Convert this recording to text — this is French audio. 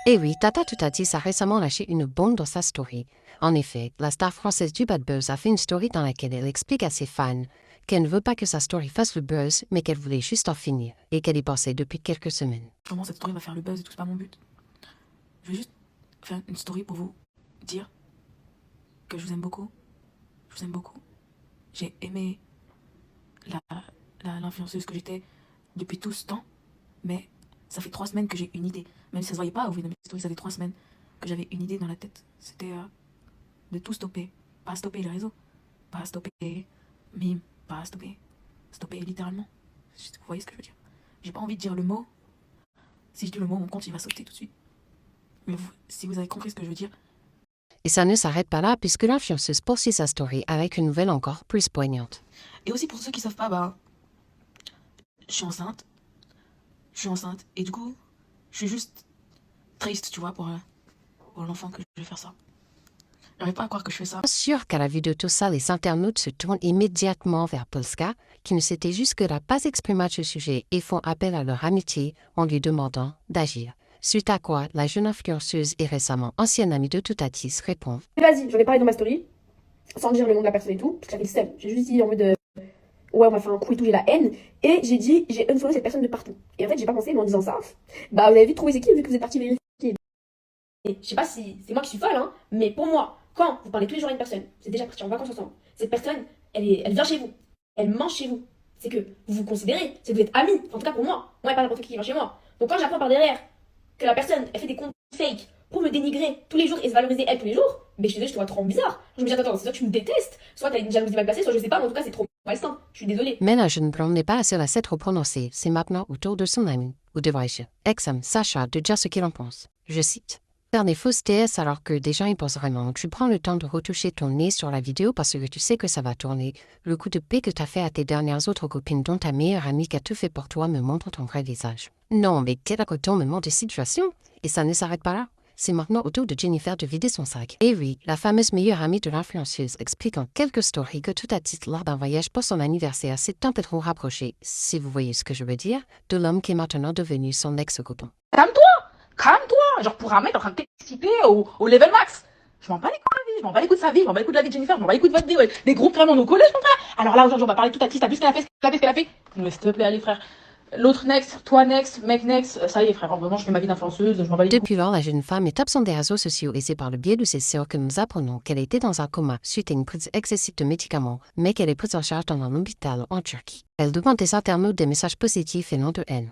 Et oui, Tata Toutatis a récemment lâché une bombe dans sa story. En effet, la star française du bad buzz a fait une story dans laquelle elle explique à ses fans qu'elle ne veut pas que sa story fasse le buzz, mais qu'elle voulait juste en finir, et qu'elle y pensait depuis quelques semaines. Comment cette story va faire le buzz et tout, c'est pas mon but. Je vais juste faire une story pour vous dire que je vous aime beaucoup. Je vous aime beaucoup. J'ai aimé l'influenceuse que j'étais depuis tout ce temps, mais ça fait 3 semaines que j'ai une idée. Même si ça se voyait pas au vu de mes stories, ça fait 3 semaines que j'avais une idée dans la tête. C'était de tout stopper. Pas stopper les réseaux, pas stopper mime, pas stopper. Stopper littéralement. Vous voyez ce que je veux dire? J'ai pas envie de dire le mot. Si je dis le mot, mon compte il va sauter tout de suite. Mais si vous avez compris ce que je veux dire. Et ça ne s'arrête pas là puisque l'influenceuse poursuit sa story avec une nouvelle encore plus poignante. Et aussi pour ceux qui savent pas, je suis enceinte. Et du coup, je suis juste triste, tu vois, pour l'enfant que je vais faire ça. J'arrive pas à croire que je fais ça. Sûr qu'à la vue de tout ça, les internautes se tournent immédiatement vers Polska, qui ne s'était jusque-là pas exprimé à ce sujet et font appel à leur amitié en lui demandant d'agir. Suite à quoi, la jeune influenceuse et récemment ancienne amie de Toutatis répond « Vas-y, j'en ai parlé dans ma story, sans dire le nom de la personne et tout, parce que j'avais le seum. J'ai juste dit en mode ouais, on m'a fait un coup et tout, j'ai la haine. Et j'ai dit, j'ai unfollow cette personne de partout. Et en fait, j'ai pas pensé, mais en disant ça, bah vous avez vite trouvé c'est qui, vu que vous êtes parti vérifier. Et je sais pas si c'est moi qui suis folle, hein, mais pour moi, quand vous parlez tous les jours à une personne, vous êtes déjà parti en vacances ensemble, cette personne, elle vient chez vous, elle mange chez vous. C'est que vous vous considérez, c'est que vous êtes amis. En tout cas pour moi. Moi, il n'y a pas n'importe qui vient chez moi. Donc quand j'apprends par derrière que la personne, elle fait des comptes fake pour me dénigrer tous les jours et se valoriser elle tous les jours, mais je suis désolée, je te vois trop bizarre. Je me dis, attends, c'est soit tu me détestes, soit t'as une jalousie mal placée, soit je sais pas, mais en tout cas, c'est trop malsain. Je suis désolée. » Mais la jeune blonde n'est pas assez lassée trop prononcée, c'est maintenant au tour de son ami, ou devrais-je, ex-am Sacha, de dire ce qu'il en pense. Je cite. Faire des fausses TS alors que des gens y pensent vraiment. Tu prends le temps de retoucher ton nez sur la vidéo parce que tu sais que ça va tourner. Le coup de paix que t'as fait à tes dernières autres copines dont ta meilleure amie qu'a tout fait pour toi me montre ton vrai visage. Non, mais quel retournement de situation! Et ça ne s'arrête pas là. C'est maintenant au tour de Jennifer de vider son sac. Et oui, la fameuse meilleure amie de l'influenceuse explique en quelques stories que Toutatis lors d'un voyage pour son anniversaire s'est un peu trop rapproché, si vous voyez ce que je veux dire, de l'homme qui est maintenant devenu son ex-copain. Calme-toi, genre pour un mec en train de t'exciter au level max. Je m'en bats les couilles de la vie, je m'en bats les couilles de sa vie, je m'en bats les couilles de la vie de Jennifer, je m'en bats les couilles de votre vie, ouais. Les groupes vraiment nos collèges, mon frère. Alors là aujourd'hui on va parler de Toutatis, t'as vu ce qu'elle a fait, ce qu'elle a fait. Mais s'il te plaît, allez frère. L'autre next, toi next, mec next, ça y est frère, vraiment je fais ma vie d'influenceuse, je m'en bats les couilles. Depuis lors, la jeune femme est absente des réseaux sociaux et c'est par le biais de ses sœurs que nous apprenons qu'elle était dans un coma suite à une prise excessive de médicaments, mais qu'elle est prise en charge dans un hôpital en Turquie. Elle demande des internautes des messages positifs et non de haine.